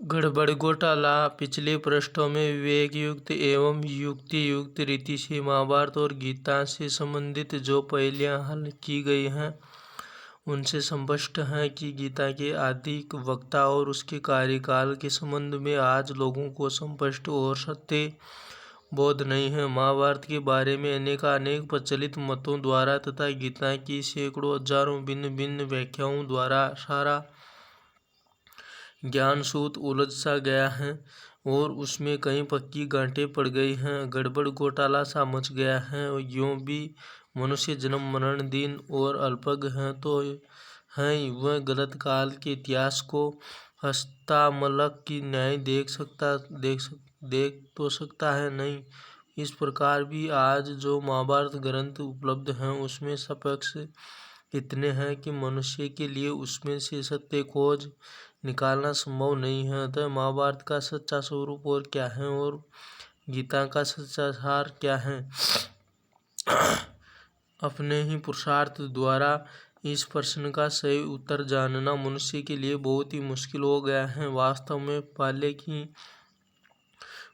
गड़बड़ घोटाला। पिछले पृष्ठों में विवेकयुक्त एवं युक्तियुक्त रीति से महाभारत और गीता से संबंधित जो पहेलियां हल की गई हैं उनसे स्पष्ट है कि गीता के आदि वक्ता और उसके कार्यकाल के संबंध में आज लोगों को स्पष्ट और सत्य बोध नहीं है। महाभारत के बारे में अनेक प्रचलित मतों द्वारा तथा गीता की सैकड़ों हजारों भिन्न भिन्न व्याख्याओं द्वारा सारा ज्ञान सूत उलझ सा गया है और उसमें कई पक्की गांठें पड़ गई हैं। गड़बड़ घोटाला सा मच गया है। यूं भी मनुष्य जन्म मरण दिन और अल्पज्ञ हैं तो हैं ही, वह गलत काल के इतिहास को हस्तामलक की न्याय देख तो सकता है नहीं। इस प्रकार भी आज जो महाभारत ग्रंथ उपलब्ध हैं उसमें सपक्ष इतने हैं कि मनुष्य के लिए उसमें से सत्य खोज निकालना संभव नहीं है। अतः महाभारत का सच्चा स्वरूप और क्या है और गीता का सच्चा सार क्या है, अपने ही पुरुषार्थ द्वारा इस प्रश्न का सही उत्तर जानना मनुष्य के लिए बहुत ही मुश्किल हो गया है। वास्तव में पहले की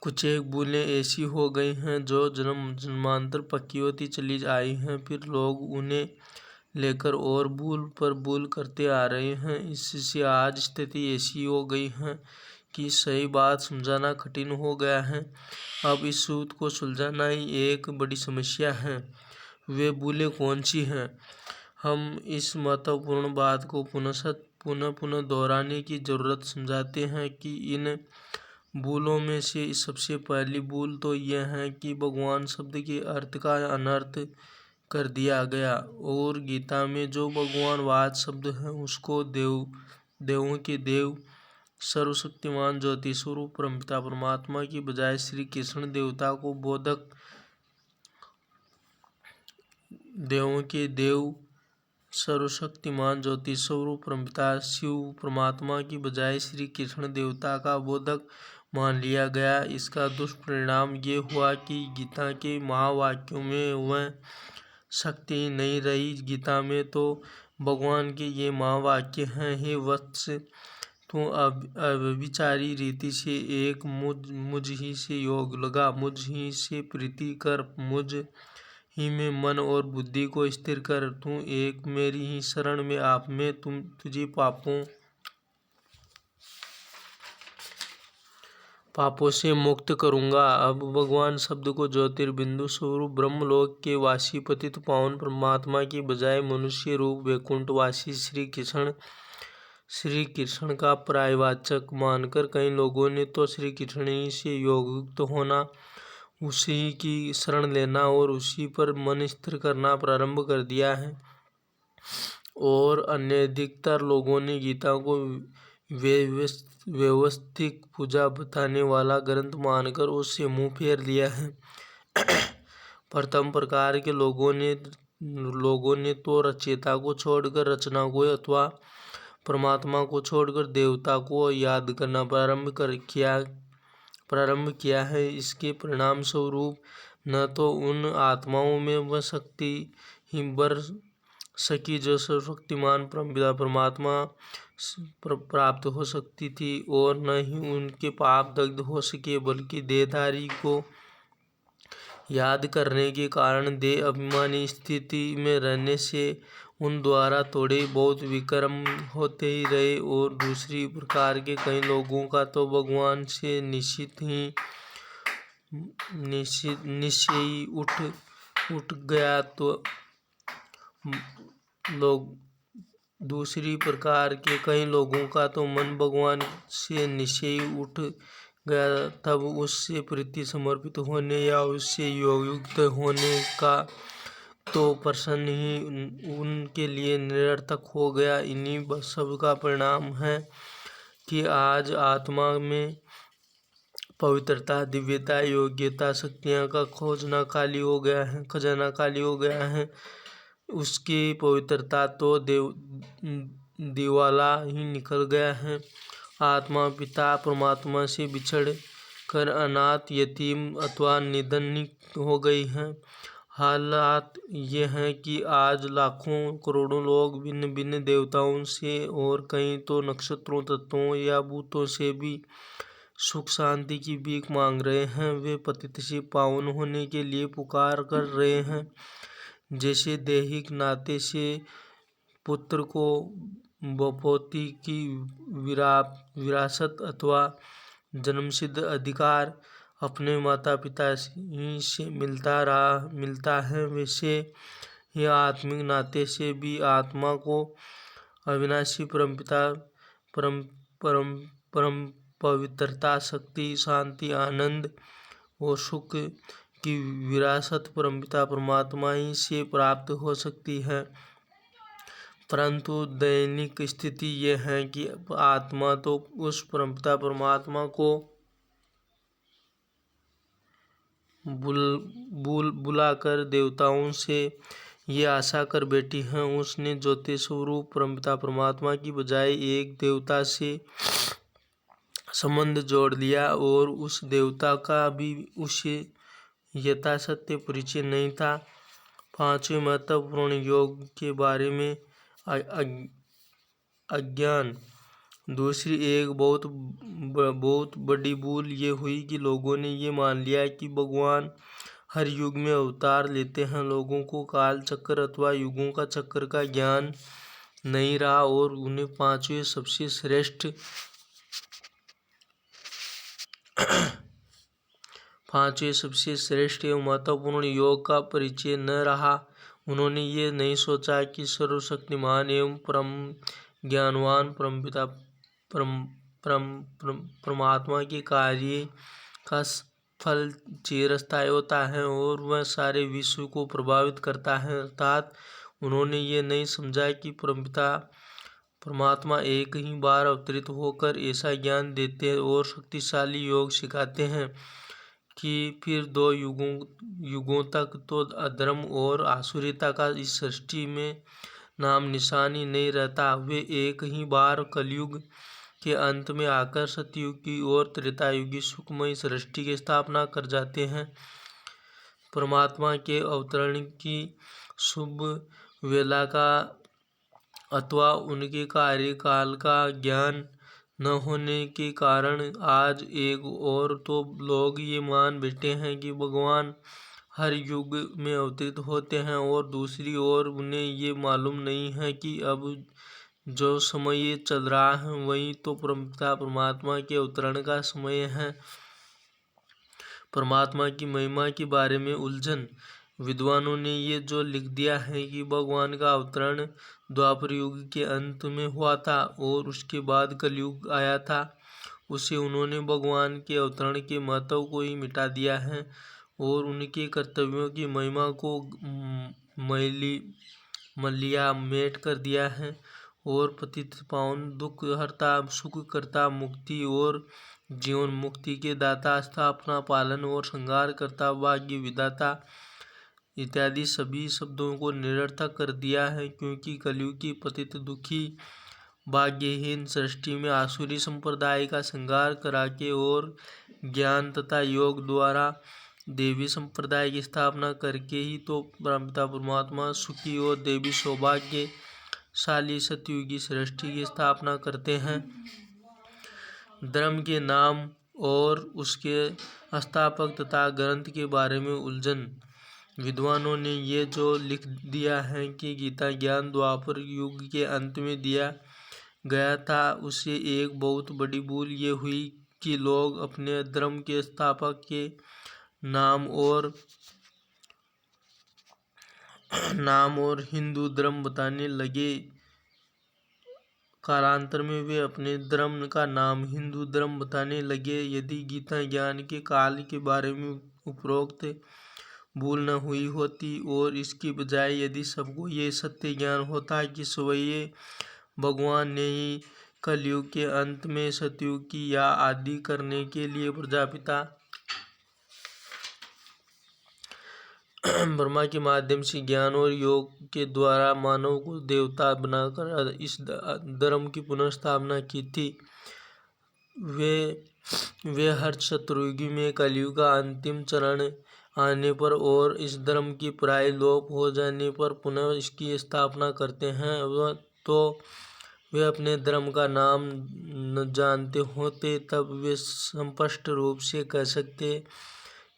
कुछ एक भूलें ऐसी हो गई हैं जो जन्मांतर पक्की होती चली आई हैं, फिर लोग उन्हें लेकर और भूल पर भूल करते आ रहे हैं। इससे आज स्थिति ऐसी हो गई है कि सही बात समझाना कठिन हो गया है। अब इस सूत को सुलझाना ही एक बड़ी समस्या है। वे भूलें कौन सी हैं? हम इस महत्वपूर्ण बात को पुनः दोहराने की जरूरत समझाते हैं कि इन भूलों में से सबसे पहली भूल तो यह है कि भगवान शब्द के अर्थ का अनर्थ कर दिया गया और गीता में जो भगवानवाद शब्द है उसको देवों के देव सर्वशक्तिमान ज्योति स्वरूप परमपिता परमात्मा की बजाय श्री कृष्ण देवता को बोधक देवों के देव सर्वशक्तिमान ज्योति स्वरूप परमपिता शिव परमात्मा की बजाय श्री कृष्ण देवता का बोधक मान लिया गया। इसका दुष्परिणाम ये हुआ कि गीता के महावाक्यों में वह शक्ति नहीं रही। गीता में तो भगवान के ये महावाक्य हैं, हे वत्स, तू अव्यभिचारी रीति से एक मुझ ही से योग लगा, मुझ ही से प्रीति कर, मुझ ही में मन और बुद्धि को स्थिर कर, तू एक मेरी ही शरण में आप में तुझे पापों से मुक्त करूंगा। अब भगवान शब्द को ज्योतिर्बिंदु स्वरूप ब्रह्मलोक के वासी पतित पावन परमात्मा की बजाय मनुष्य रूप वैकुंठवासी श्री कृष्ण का पर्यायवाचक मानकर कई लोगों ने तो श्री कृष्ण ही से योगयुक्त होना, उसी की शरण लेना और उसी पर मन स्थिर करना प्रारंभ कर दिया है और अन्य अधिकतर लोगों ने गीता को व्यवस्थित पूजा बताने वाला ग्रंथ मानकर उससे मुंह फेर लिया है। प्रथम प्रकार के लोगों ने तो रचयिता को छोड़कर रचना को अथवा परमात्मा को छोड़कर देवता को याद करना प्रारंभ किया है। इसके परिणाम स्वरूप न तो उन आत्माओं में वह शक्ति ही बर सकी जो सर्वशक्तिमान परमपिता परमात्मा प्राप्त हो सकती थी और न ही उनके पाप दग्ध हो सके, बल्कि देहधारी को याद करने के कारण देह अभिमानी स्थिति में रहने से उन द्वारा थोड़े बहुत विक्रम होते ही रहे। और दूसरी प्रकार के कई लोगों का तो भगवान से निश्चय ही उठ गया दूसरी प्रकार के कई लोगों का तो मन भगवान से निश्चय उठ गया, तब उससे प्रीति समर्पित होने या उससे योगयुक्त होने का तो प्रश्न ही उनके लिए निरर्थक हो गया। इन्हीं सब का परिणाम है कि आज आत्मा में पवित्रता, दिव्यता, योग्यता, शक्तियाँ का खजाना खाली हो गया है। उसकी पवित्रता तो दिवाला ही निकल गया है। आत्मा पिता परमात्मा से बिछड़ कर अनाथ, यतीम अथवा निधन हो गई है। हालात ये हैं कि आज लाखों करोड़ों लोग भिन्न भिन्न देवताओं से और कई तो नक्षत्रों, तत्वों या भूतों से भी सुख शांति की भीख मांग रहे हैं। वे पतित से पावन होने के लिए पुकार कर रहे हैं। जैसे दैहिक नाते से पुत्र को बपौती की विरासत अथवा जन्मसिद्ध अधिकार अपने माता पिता ही से मिलता है, वैसे ही आत्मिक नाते से भी आत्मा को अविनाशी परमपिता परम परम परम पवित्रता, शक्ति, शांति, आनंद और सुख की विरासत परमपिता परमात्मा ही से प्राप्त हो सकती है। परंतु दैनिक स्थिति यह है कि आत्मा तो उस परमपिता परमात्मा को बुलाकर देवताओं से ये आशा कर बैठी है, उसने ज्योति स्वरूप परमपिता परमात्मा की बजाय एक देवता से संबंध जोड़ लिया और उस देवता का भी उसे यथासत्य परिचय नहीं था। पांचवें महत्वपूर्ण योग के बारे में अज्ञान। दूसरी एक बहुत बड़ी भूल ये हुई कि लोगों ने ये मान लिया कि भगवान हर युग में अवतार लेते हैं। लोगों को काल चक्र अथवा युगों का चक्र का ज्ञान नहीं रहा और उन्हें पांचवें सबसे श्रेष्ठ एवं महत्वपूर्ण योग का परिचय न रहा। उन्होंने ये नहीं सोचा कि सर्वशक्तिमान एवं परम ज्ञानवान परमपिता परमात्मा के कार्य का फल चिरस्थायी होता है और वह सारे विश्व को प्रभावित करता है। अर्थात उन्होंने ये नहीं समझा कि परमपिता परमात्मा एक ही बार अवतरित होकर ऐसा ज्ञान देते और शक्तिशाली योग सिखाते हैं कि फिर 2 युगों तक तो अधर्म और आसुरिता का इस सृष्टि में नाम निशान ही नहीं रहता। वे एक ही बार कलयुग के अंत में आकर सतयुग की और त्रेतायुग की सुखमय सृष्टि की स्थापना कर जाते हैं। परमात्मा के अवतरण की शुभ वेला का अथवा उनके कार्यकाल का ज्ञान न होने के कारण आज एक और तो लोग ये मान बैठे हैं कि भगवान हर युग में अवतरित होते हैं और दूसरी ओर उन्हें ये मालूम नहीं है कि अब जो समय ये चल रहा है वही तो परमपिता परमात्मा के अवतरण का समय है। परमात्मा की महिमा के बारे में उलझन। विद्वानों ने ये जो लिख दिया है कि भगवान का अवतरण द्वापर युग के अंत में हुआ था और उसके बाद कलयुग आया था, उसे उन्होंने भगवान के अवतरण के महत्व को ही मिटा दिया है और उनके कर्तव्यों की महिमा को मलियामेट कर दिया है और पतित पावन, दुख हरता, सुख करता, मुक्ति और जीवन मुक्ति के दाता, स्थापना, पालन और संहार करता, भाग्य विधाता इत्यादि सभी शब्दों को निरर्थक कर दिया है, क्योंकि कलयुग की पतित दुखी भाग्यहीन सृष्टि में आसुरी संप्रदाय का संहार करा के और ज्ञान तथा योग द्वारा देवी संप्रदाय की स्थापना करके ही तो परमपिता परमात्मा सुखी और देवी सौभाग्यशाली सतयुगी सृष्टि की स्थापना करते हैं। धर्म के नाम और उसके स्थापक तथा ग्रंथ के बारे में उलझन। विद्वानों ने ये जो लिख दिया है कि गीता ज्ञान द्वापर युग के अंत में दिया गया था, उससे एक बहुत बड़ी भूल ये हुई कि लोग अपने धर्म के स्थापक के नाम और हिंदू धर्म बताने लगे। कालांतर में वे अपने धर्म का नाम हिंदू धर्म बताने लगे। यदि गीता ज्ञान के काल के बारे में उपरोक्त भूल न हुई होती और इसकी बजाय यदि सबको ये सत्य ज्ञान होता कि स्वयं भगवान ने ही कलयुग के अंत में सतयुग की या आदि करने के लिए प्रजापिता ब्रह्मा के माध्यम से ज्ञान और योग के द्वारा मानव को देवता बनाकर इस धर्म की पुनर्स्थापना की थी, वे हर चतुर्युगी में कलयुग का अंतिम चरण आने पर और इस धर्म की प्राय लोप हो जाने पर पुनः इसकी स्थापना करते हैं तो वे अपने धर्म का नाम न जानते होते, तब वे स्पष्ट रूप से कह सकते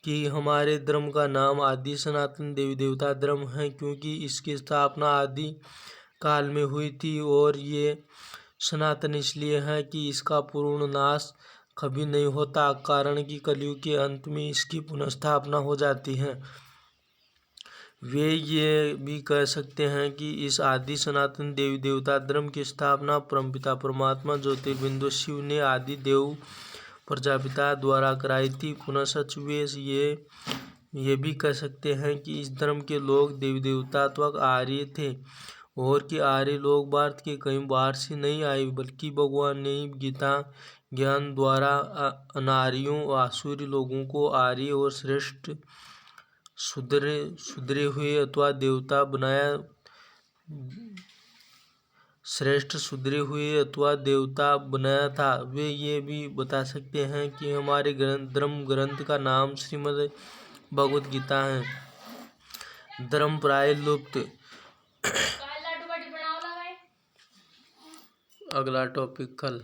कि हमारे धर्म का नाम आदि सनातन देवी देवता धर्म है, क्योंकि इसकी स्थापना आदि काल में हुई थी और ये सनातन इसलिए है कि इसका पूर्ण नाश कभी नहीं होता, कारण कि कलयुग के अंत में इसकी पुनर्स्थापना हो जाती है। वे ये भी कह सकते हैं कि इस आदि सनातन देवी देवता धर्म की स्थापना परमपिता परमात्मा ज्योतिर्बिंदु शिव ने आदि देव प्रजापिता द्वारा कराई थी। पुनः सच वे ये भी कह सकते हैं कि इस धर्म के लोग देवी देवतात्मक आर्य थे और कि आर्य लोग भारत के कहीं बाहर से नहीं आए, बल्कि भगवान ने गीता ज्ञान द्वारा अनार्यों आसुरी लोगों को आर्य और श्रेष्ठ सुधरे हुए अथवा देवता बनाया था। वे ये भी बता सकते हैं कि हमारे धर्म ग्रंथ का नाम श्रीमद् भगवद गीता है। धर्म प्राय लुप्त। अगला टॉपिक कल।